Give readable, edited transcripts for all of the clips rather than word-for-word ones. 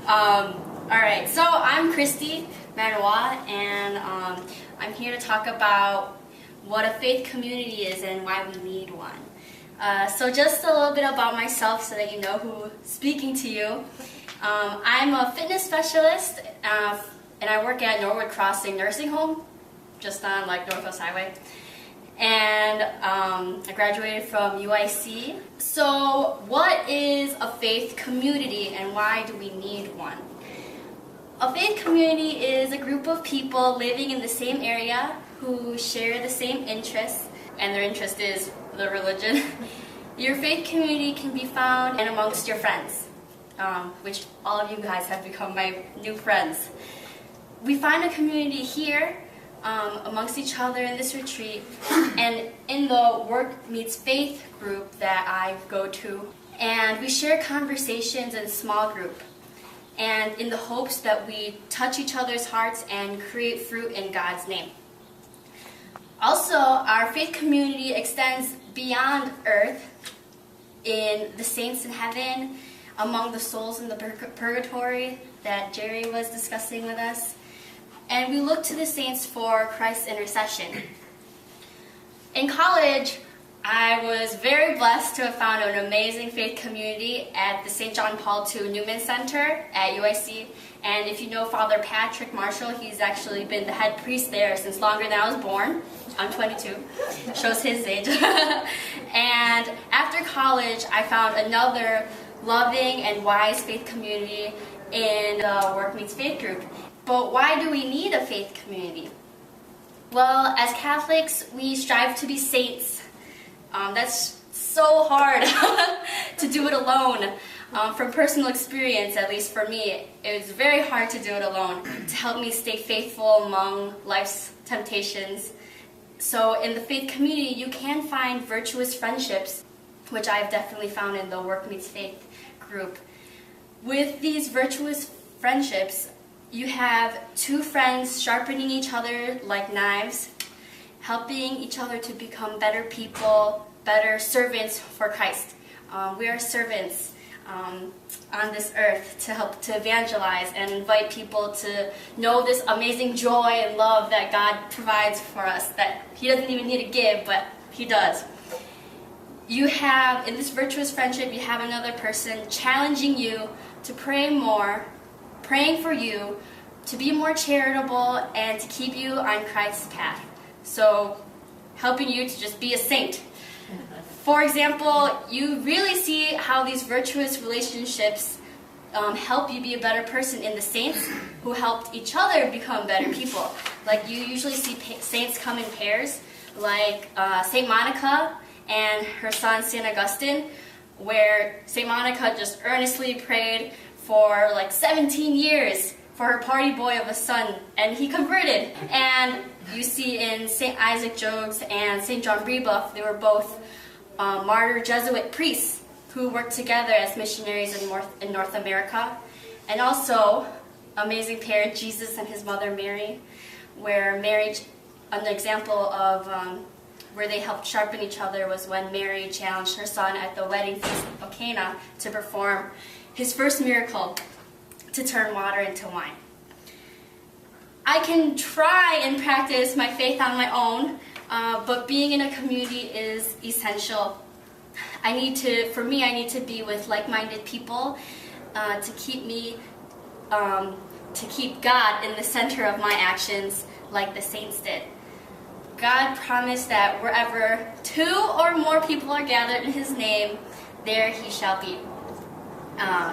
Alright, so I'm Christy Manaois, and I'm here to talk about what a faith community is and why we need one. So just a little bit about myself so that you know who's speaking to you. I'm a fitness specialist, and I work at Norwood Crossing Nursing Home, just on Northwest Highway. And I graduated from UIC. So what is a faith community and why do we need one? A faith community is a group of people living in the same area who share the same interests, and their interest is the religion. Your faith community can be found in amongst your friends, which all of you guys have become my new friends. We find a community here amongst each other in this retreat, and in the Work Meets Faith group that I go to, and we share conversations in a small group, and in the hopes that we touch each other's hearts and create fruit in God's name. Also, our faith community extends beyond earth in the saints in heaven, among the souls in the purgatory that Jerry was discussing with us. And we look to the saints for Christ's intercession. In college, I was very blessed to have found an amazing faith community at the St. John Paul II Newman Center at UIC. And if you know Father Patrick Marshall, he's actually been the head priest there since longer than I was born. I'm 22, shows his age. And after college, I found another loving and wise faith community in the Work Meets Faith group. But why do we need a faith community? Well, as Catholics, we strive to be saints. That's so hard to do it alone. From personal experience, at least for me, it was very hard to do it alone, to help me stay faithful among life's temptations. So in the faith community, you can find virtuous friendships, which I've definitely found in the Work Meets Faith group. With these virtuous friendships, you have two friends sharpening each other like knives, helping each other to become better people, better servants for Christ. We are servants on this earth to help to evangelize and invite people to know this amazing joy and love that God provides for us, that He doesn't even need to give, but He does. You have, in this virtuous friendship, you have another person challenging you to pray more, praying for you, to be more charitable, and to keep you on Christ's path. So, helping you to just be a saint. For example, you really see how these virtuous relationships help you be a better person in the saints who helped each other become better people. Like, you usually see saints come in pairs, like St. Monica and her son St. Augustine, where St. Monica just earnestly prayed for 17 years for her party boy of a son, and he converted. And you see in St. Isaac Jogues and St. John Brebeuf, they were both martyr Jesuit priests who worked together as missionaries in North America. And also, amazing pair, Jesus and his mother Mary, where Mary, an example of where they helped sharpen each other was when Mary challenged her son at the wedding feast of Cana to perform his first miracle, to turn water into wine. I can try and practice my faith on my own, but being in a community is essential. I need to be with like-minded people to keep God in the center of my actions, like the saints did. God promised that wherever 2 or more people are gathered in His name, there He shall be.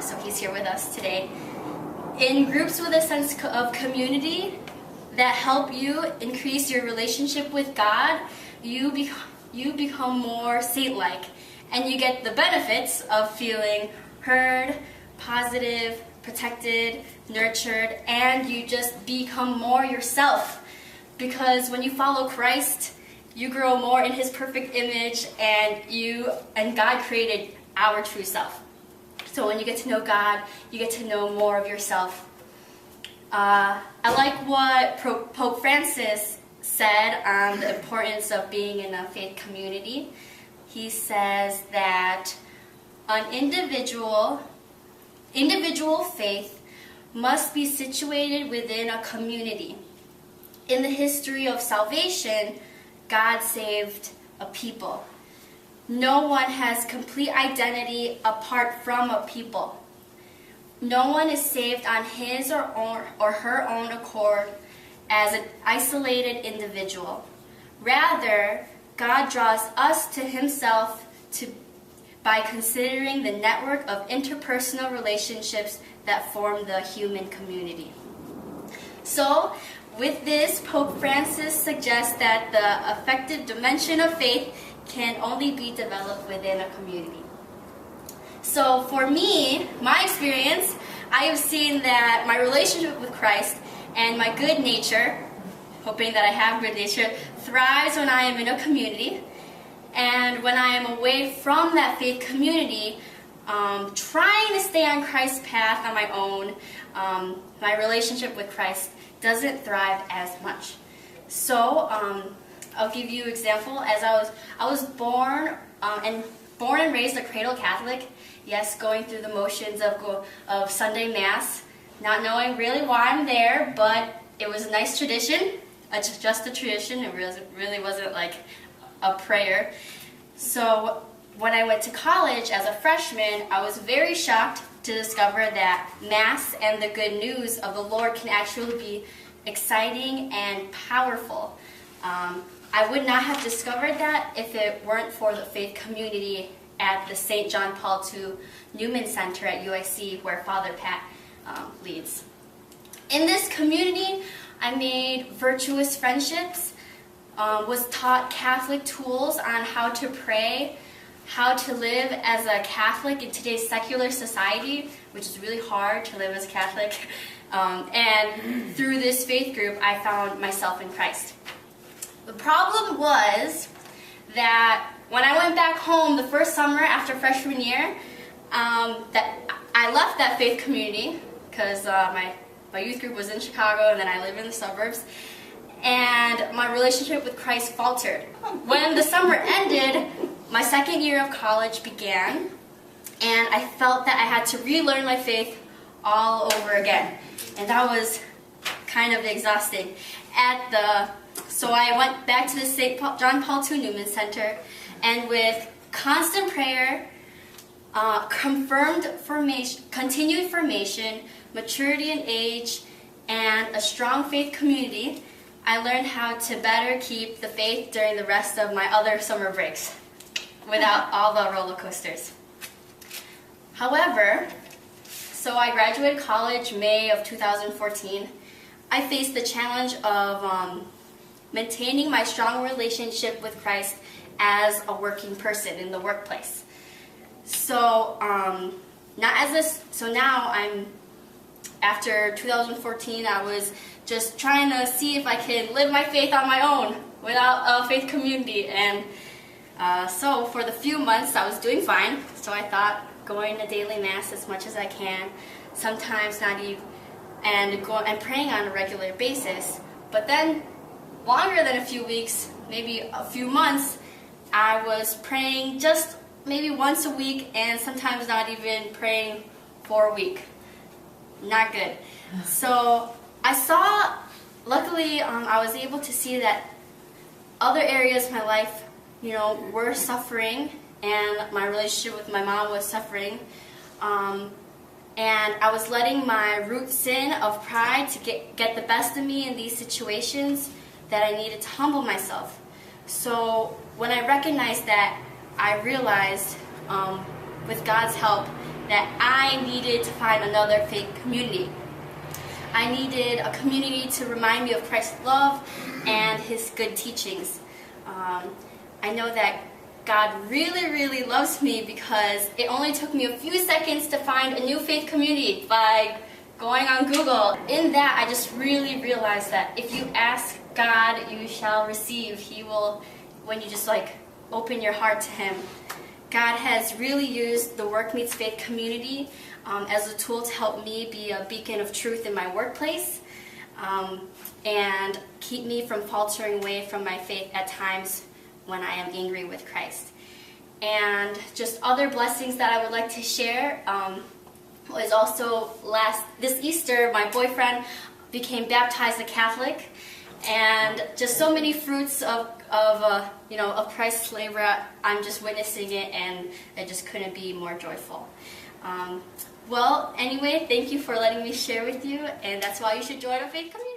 So He's here with us today. In groups with a sense of community that help you increase your relationship with God, you become more saint-like, and you get the benefits of feeling heard, positive, protected, nurtured, and you just become more yourself. Because when you follow Christ, you grow more in His perfect image, and God created our true self. So when you get to know God, you get to know more of yourself. I like what Pope Francis said on the importance of being in a faith community. He says that an individual faith must be situated within a community. In the history of salvation, God saved a people. No one has complete identity apart from a people. No one is saved on his or her own accord as an isolated individual. Rather, God draws us to himself by considering the network of interpersonal relationships that form the human community. So, with this, Pope Francis suggests that the effective dimension of faith can only be developed within a community. So for me, my experience, I have seen that my relationship with Christ and my good nature, hoping that I have good nature, thrives when I am in a community. And when I am away from that faith community, trying to stay on Christ's path on my own, my relationship with Christ doesn't thrive as much. So I'll give you an example. As I was born and raised a cradle Catholic. Yes, going through the motions of Sunday Mass, not knowing really why I'm there, but it was a nice tradition, just a tradition. It really wasn't like a prayer. So when I went to college as a freshman, I was very shocked to discover that Mass and the good news of the Lord can actually be exciting and powerful. I would not have discovered that if it weren't for the faith community at the St. John Paul II Newman Center at UIC, where Father Pat leads. In this community, I made virtuous friendships, was taught Catholic tools on how to pray, how to live as a Catholic in today's secular society, which is really hard to live as a Catholic. And through this faith group, I found myself in Christ. The problem was that when I went back home the first summer after freshman year, that I left that faith community because my youth group was in Chicago and then I live in the suburbs, and my relationship with Christ faltered. When the summer ended, my second year of college began, and I felt that I had to relearn my faith all over again, and that was kind of exhausting. So I went back to the St. John Paul II Newman Center, and with constant prayer, continued formation, maturity in age, and a strong faith community, I learned how to better keep the faith during the rest of my other summer breaks, without all the roller coasters. However, so I graduated college May of 2014. I faced the challenge of maintaining my strong relationship with Christ as a working person in the workplace. So now I'm, after 2014, I was just trying to see if I could live my faith on my own without a faith community. And so for the few months I was doing fine. So I thought going to daily Mass as much as I can, sometimes not even, and praying on a regular basis. But then longer than a few weeks, maybe a few months, I was praying just maybe once a week, and sometimes not even praying for a week. Not good. So I saw, luckily, I was able to see that other areas of my life, were suffering, and my relationship with my mom was suffering. And I was letting my root sin of pride to get the best of me in these situations that I needed to humble myself. So when I recognized that, I realized, with God's help, that I needed to find another faith community. I needed a community to remind me of Christ's love and his good teachings. I know that God really, really loves me because it only took me a few seconds to find a new faith community by going on Google. In that, I just really realized that if you ask God, you shall receive. He will, when you just open your heart to him. God has really used the Work Meets Faith community as a tool to help me be a beacon of truth in my workplace, and keep me from faltering away from my faith at times when I am angry with Christ. And just other blessings that I would like to share. was also this Easter, my boyfriend became baptized a Catholic, and just so many fruits of Christ's labor. I'm just witnessing it, and I just couldn't be more joyful. Well, anyway, thank you for letting me share with you, and that's why you should join our faith community.